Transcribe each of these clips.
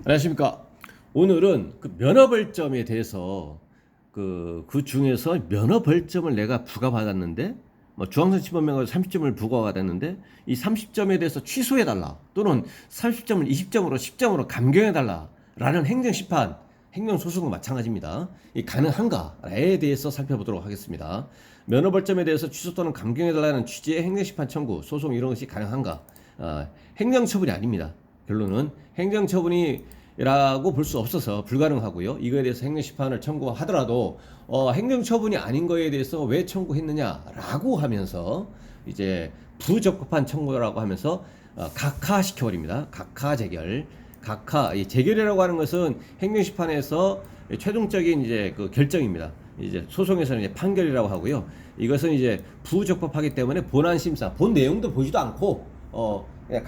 안녕하십니까. 오늘은 그 면허벌점에 대해서 그 중에서 면허벌점을 내가 부과받았는데 뭐 중앙선 침범행위로 30점을 부과받았는데 이 30점에 대해서 취소해달라 또는 30점을 20점으로 10점으로 감경해달라 라는 행정심판 행정소송과 마찬가지입니다. 이 가능한가에 대해서 살펴보도록 하겠습니다. 면허벌점에 대해서 취소 또는 감경해달라는 취지의 행정심판 청구 소송 이런 것이 가능한가? 행정처분이 아닙니다. 결론은 행정처분이라고 볼 수 없어서 불가능하고요. 이거에 대해서 행정심판을 청구하더라도 행정처분이 아닌 거에 대해서 왜 청구했느냐라고 하면서 이제 부적법한 청구라고 하면서 각하시켜버립니다. 각하재결. 이 재결이라고 하는 것은 행정심판에서 최종적인 이제 그 결정입니다. 이제 소송에서는 이제 판결이라고 하고요. 이것은 이제 부적법하기 때문에 본안심사, 본 내용도 보지도 않고 그냥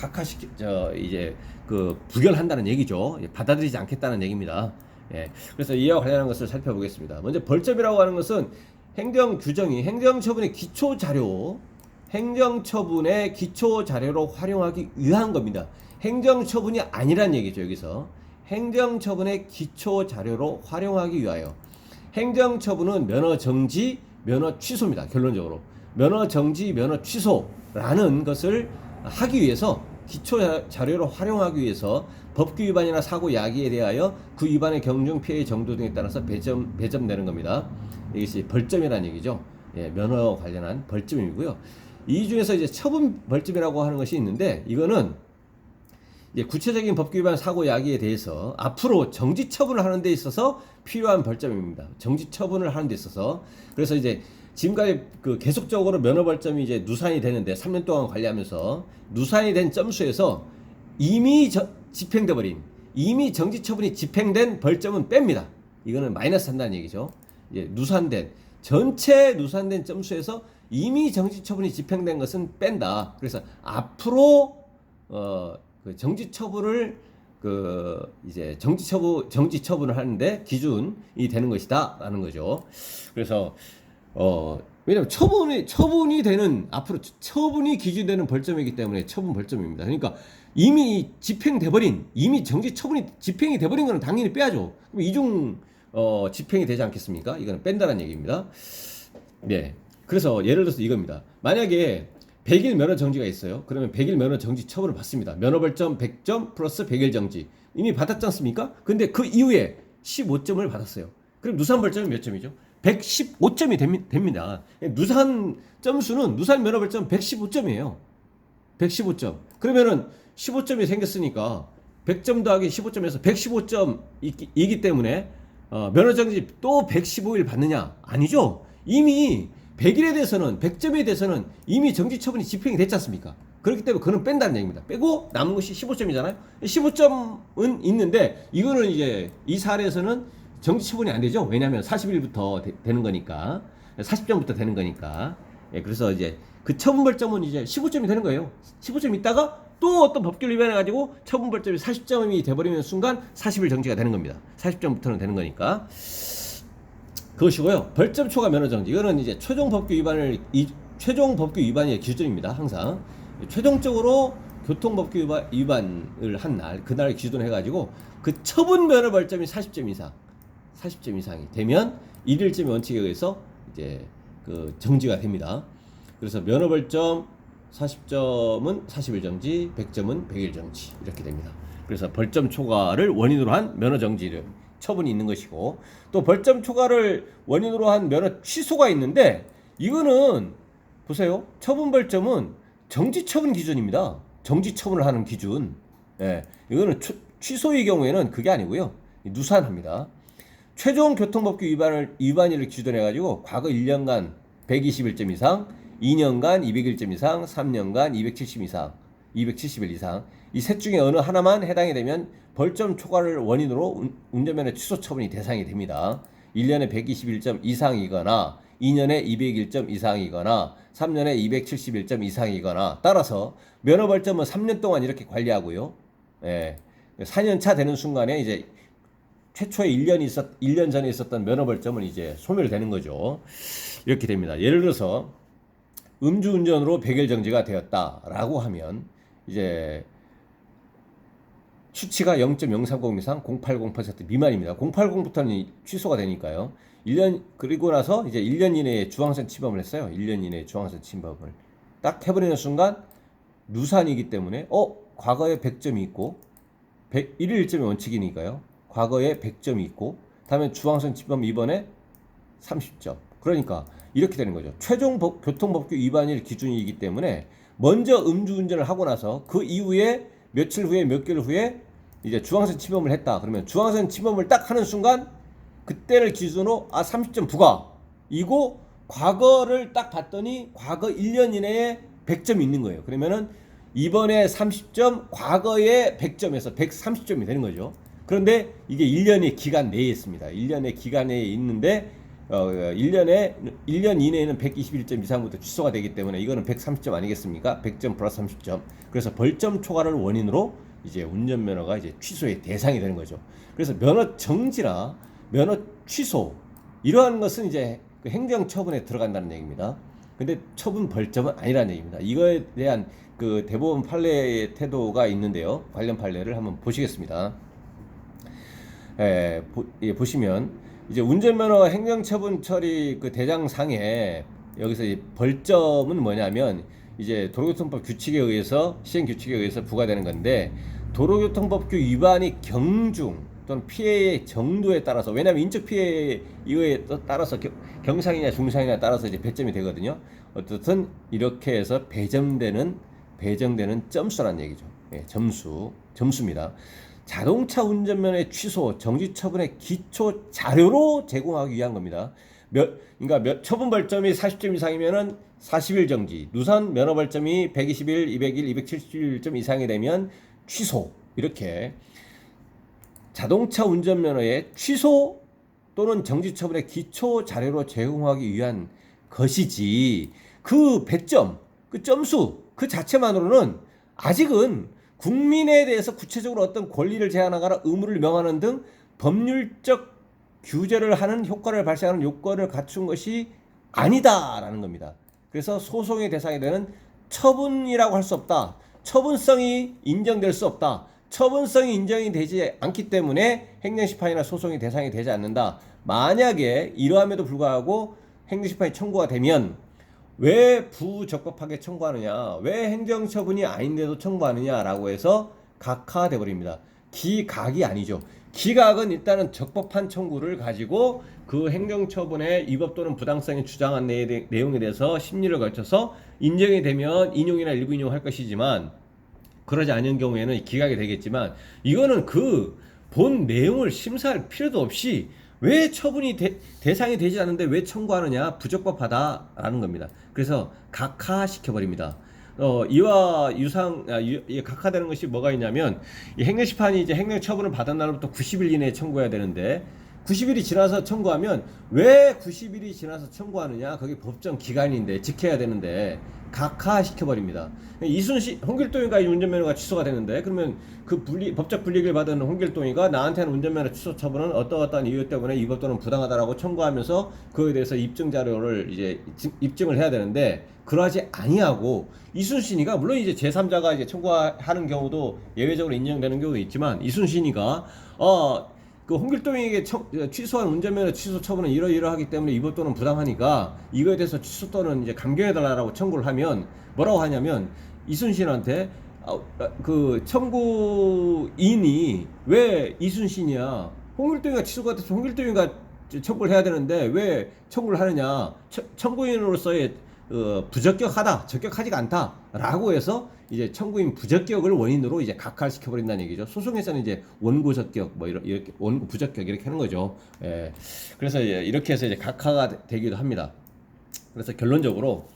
이제 그 부결한다는 얘기죠. 받아들이지 않겠다는 얘기입니다. 예. 그래서 이와 관련한 것을 살펴보겠습니다. 먼저 벌점이라고 하는 것은 행정규정이 행정처분의 기초 자료로 활용하기 위한 겁니다. 행정처분이 아니란 얘기죠. 여기서 행정처분의 기초 자료로 활용하기 위하여. 행정처분은 면허정지, 면허취소입니다. 결론적으로 면허정지, 면허취소라는 것을 하기 위해서 기초 자료로 활용하기 위해서 법규 위반이나 사고 야기에 대하여 그 위반의 경중 피해 정도 등에 따라서 배점되는 겁니다. 이것이 벌점이라는 얘기죠. 예, 면허 관련한 벌점이고요. 이 중에서 이제 처분 벌점이라고 하는 것이 있는데 이거는 이제 구체적인 법규 위반 사고 야기에 대해서 앞으로 정지 처분을 하는 데 있어서 필요한 벌점입니다. 정지 처분을 하는 데 있어서. 그래서 이제 지금까지 그 계속적으로 면허 벌점이 이제 누산이 되는데 3년 동안 관리하면서 누산이 된 점수에서 이미 집행돼 버린, 이미 정지 처분이 집행된 벌점은 뺍니다. 이거는 마이너스 한다는 얘기죠. 이제 전체 누산된 점수에서 이미 정지 처분이 집행된 것은 뺀다. 그래서 앞으로 그 정지 처분을 이제 정지 처분을 하는데 기준이 되는 것이다라는 거죠. 그래서 왜냐면 처분이 되는 앞으로 처분이 기준되는 벌점이기 때문에 처분 벌점입니다. 그러니까 이미 집행돼버린 이미 정지 처분이 집행이 돼버린 거는 당연히 빼야죠. 그럼 이중 집행이 되지 않겠습니까? 이거는 뺀다는 얘기입니다. 네. 그래서 예를 들어서 이겁니다. 만약에 100일 면허 정지가 있어요. 그러면 100일 면허 정지 처분을 받습니다. 면허 벌점 100점 플러스 100일 정지. 이미 받았지 않습니까? 근데 그 이후에 15점을 받았어요. 그럼 누산 벌점은 몇 점이죠? 115점이 됩니다. 누산 점수는 누산 면허 벌점 115점이에요. 115점. 그러면은 15점이 생겼으니까 100점 더하기 15점에서 115점이기 때문에 면허 정지 또 115일 받느냐? 아니죠. 이미 100일에 대해서는 100점에 대해서는 이미 정지 처분이 집행이 됐지 않습니까? 그렇기 때문에 그는 뺀다는 얘기입니다. 빼고 남은 것이 15점이잖아요. 15점은 있는데 이거는 이제 이 사례에서는 정지 처분이 안 되죠. 왜냐하면 40일부터 되는 거니까 40점부터 되는 거니까. 예, 그래서 이제 그 처분 벌점은 이제 15점이 되는 거예요. 15점 있다가 또 어떤 법규를 위반해가지고 처분 벌점이 40점이 돼버리는 순간 40일 정지가 되는 겁니다. 40점부터는 되는 거니까. 그것이고요. 벌점 초과 면허 정지. 이거는 이제 최종 법규 위반의 기준입니다. 항상 최종적으로 교통법규 위반을 한 날, 그날 기준으로 해가지고 그 처분 면허 벌점이 40점 이상이 되면 1일점의 원칙에 의해서 이제 그 정지가 됩니다. 그래서 면허 벌점 40점은 40일 정지, 100점은 100일 정지 이렇게 됩니다. 그래서 벌점 초과를 원인으로 한 면허 정지를 처분이 있는 것이고, 또 벌점 초과를 원인으로 한 면허 취소가 있는데 이거는 보세요. 처분 벌점은 정지 처분 기준입니다. 정지 처분을 하는 기준. 예, 이거는 취소의 경우에는 그게 아니고요. 누산합니다. 최종 교통법규 위반일을 기준해 가지고 과거 1년간 121점 이상, 2년간 201점 이상, 3년간 270일 이상 이 셋 중에 어느 하나만 해당이 되면 벌점 초과를 원인으로 운전면허 취소 처분이 대상이 됩니다. 1년에 121점 이상이거나 2년에 201점 이상이거나 3년에 271점 이상이거나 따라서 면허 벌점은 3년 동안 이렇게 관리하고요. 예. 4년 차 되는 순간에 이제 최초에 1년 전에 있었던 면허 벌점은 이제 소멸되는 거죠. 이렇게 됩니다. 예를 들어서 음주운전으로 100일 정지가 되었다라고 하면 이제 수치가 0.030 이상 0.80% 미만입니다. 0.80부터는 취소가 되니까요. 1년 그리고 나서 이제 1년 이내에 중앙선 침범을 했어요. 1년 이내에 중앙선 침범을 딱 해버리는 순간 누산이기 때문에 과거에 100점이 있고 1일 1점의 원칙이니까요. 과거에 100점이 있고 다음에 중앙선 침범 이번에 30점. 그러니까 이렇게 되는 거죠. 최종 교통법규 위반일 기준이기 때문에 먼저 음주운전을 하고 나서 그 이후에 며칠 후에 몇 개월 후에 이제 중앙선 침범을 했다. 그러면 중앙선 침범을 딱 하는 순간 그때를 기준으로 30점 부과. 이고 과거를 딱 봤더니 과거 1년 이내에 100점이 있는 거예요. 그러면은 이번에 30점, 과거에 100점에서 130점이 되는 거죠. 그런데 이게 1년의 기간 내에 있습니다. 1년의 기간 내에 있는데 1년 이내에는 121점 이상부터 취소가 되기 때문에 이거는 130점 아니겠습니까? 100점 플러스 30점. 그래서 벌점 초과를 원인으로 이제 운전면허가 이제 취소의 대상이 되는 거죠. 그래서 면허 정지나 면허 취소 이러한 것은 이제 그 행정 처분에 들어간다는 얘기입니다. 근데 처분 벌점은 아니라는 얘기입니다. 이거에 대한 그 대법원 판례의 태도가 있는데요. 관련 판례를 한번 보시겠습니다. 보시면 이제 운전면허 행정처분 처리 그 대장상에 여기서 이 벌점은 뭐냐면 이제 도로교통법 규칙에 의해서 시행 규칙에 의해서 부과되는 건데 도로교통법규 위반이 경중 또는 피해의 정도에 따라서 왜냐하면 인적 피해 이거에 따라서 경상이냐 중상이냐 따라서 이제 배점이 되거든요. 어떻든 이렇게 해서 배정되는 점수라는 얘기죠. 점수입니다. 자동차 운전면허의 취소, 정지 처분의 기초 자료로 제공하기 위한 겁니다. 그러니까 처분 벌점이 40점 이상이면은 40일 정지, 누산 면허 벌점이 120일, 200일, 270점 이상이 되면 취소. 이렇게 자동차 운전면허의 취소 또는 정지 처분의 기초 자료로 제공하기 위한 것이지 그 배점, 그 점수 그 자체만으로는 아직은 국민에 대해서 구체적으로 어떤 권리를 제한하거나 의무를 명하는 등 법률적 규제를 하는 효과를 발생하는 요건을 갖춘 것이 아니다라는 겁니다. 그래서 소송의 대상이 되는 처분이라고 할 수 없다. 처분성이 인정될 수 없다. 처분성이 인정이 되지 않기 때문에 행정심판이나 소송의 대상이 되지 않는다. 만약에 이러함에도 불구하고 행정심판이 청구가 되면 왜 부적법하게 청구하느냐, 왜 행정처분이 아닌데도 청구하느냐라고 해서 각하돼 버립니다. 기각이 아니죠. 기각은 일단은 적법한 청구를 가지고 그 행정처분의 위법 또는 부당성이 주장한 내용에 대해서 심리를 거쳐서 인정이 되면 인용이나 일부 인용할 것이지만 그러지 않은 경우에는 기각이 되겠지만 이거는 그 본 내용을 심사할 필요도 없이 왜 처분이 대상이 되지 않는데 왜 청구하느냐, 부적법하다라는 겁니다. 그래서 각하시켜버립니다. 이와 각하되는 것이 뭐가 있냐면 이 행정심판이 이제 행정처분을 받은 날부터 90일 이내에 청구해야 되는데 90일이 지나서 청구하면 왜 90일이 지나서 청구하느냐? 그게 법정 기간인데 지켜야 되는데 각하시켜버립니다. 이순신 홍길동이가 운전면허가 취소가 되는데 그러면 그 법적 불이익을 받은 홍길동이가 나한테는 운전면허 취소 처분은 어떠어떠한 이유 때문에 위법 또는 부당하다라고 청구하면서 그에 대해서 입증 자료를 이제 입증을 해야 되는데 그러하지 아니하고 이순신이가 물론 이제 제3자가 이제 청구하는 경우도 예외적으로 인정되는 경우도 있지만 이순신이가 그 홍길동에게 취소한 운전면허 취소 처분은 이러이러하기 때문에 위법 또는 부당하니까 이거에 대해서 취소 또는 이제 감경해달라고 청구를 하면 뭐라고 하냐면 이순신한테 그 청구인이 왜 이순신이야? 홍길동이가 취소가 돼서 홍길동이가 청구를 해야 되는데 왜 청구를 하느냐? 청구인으로서의 부적격하다, 적격하지가 않다라고 해서 이제 청구인 부적격을 원인으로 이제 각하를 시켜버린다는 얘기죠. 소송에서는 이제 원고 적격, 뭐 이렇게 원고 부적격 이렇게 하는 거죠. 그래서 이렇게 해서 이제 각하가 되기도 합니다. 그래서 결론적으로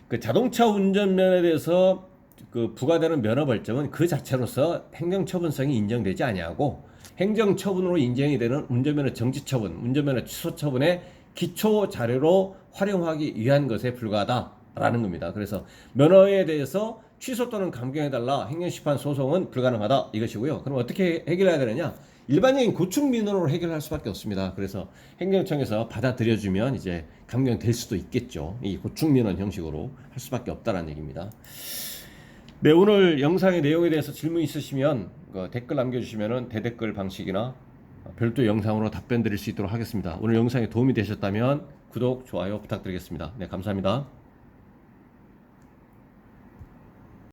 그 자동차 운전면허에 대해서 그 부과되는 면허 벌점은 그 자체로서 행정처분성이 인정되지 아니하고 행정처분으로 인정이 되는 운전면허 정지처분, 운전면허 취소처분의 기초 자료로 활용하기 위한 것에 불과하다라는 겁니다. 그래서 면허에 대해서 취소 또는 감경해달라 행정심판 소송은 불가능하다 이것이고요. 그럼 어떻게 해결해야 되느냐? 일반적인 고충민원으로 해결할 수밖에 없습니다. 그래서 행정청에서 받아들여주면 이제 감경될 수도 있겠죠. 이 고충민원 형식으로 할 수밖에 없다라는 얘기입니다. 네, 오늘 영상의 내용에 대해서 질문 있으시면 댓글 남겨주시면 대댓글 방식이나 별도 영상으로 답변 드릴 수 있도록 하겠습니다. 오늘 영상이 도움이 되셨다면 구독, 좋아요 부탁드리겠습니다. 네, 감사합니다.